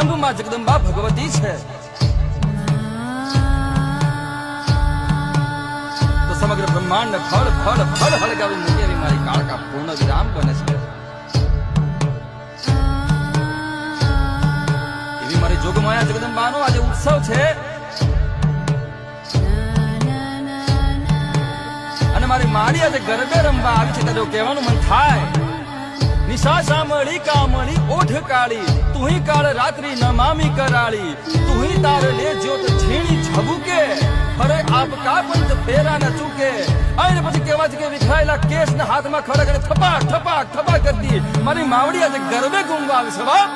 સ્વયંભૂમાં જગદંબા ભગવતી છે. તો સમગ્ર બ્રહ્માંડ ફળ ફળ ફળ હળગાવી મૂકે એવી મારી કાળકા પૂર્ણ વિરામ બને છે. એવી મારી જોગમાયા જગદંબાનો આજે ઉત્સવ છે. અને મારી માડી આજે ગરબે રમવા આવી છે ત્યારે કહેવાનું મન થાય, નિશા સામળી કામળી ઓઠ કાળી, તુહી કાળ રાત્રિ નમામી કરાળી, તુહી તાર લે જ્યોત ઝીણી ઝબુકે, અરે આપકા પંથ ફેરા ન ચૂકે. અને પછી કહેવા છે કે વિખરાયેલા કેસ ના હાથમાં ખડક અને થપાક થપાક થપાક કરી દી. મારી માવડી આજે ગરબે ઘૂમવા આવી છે. વાહ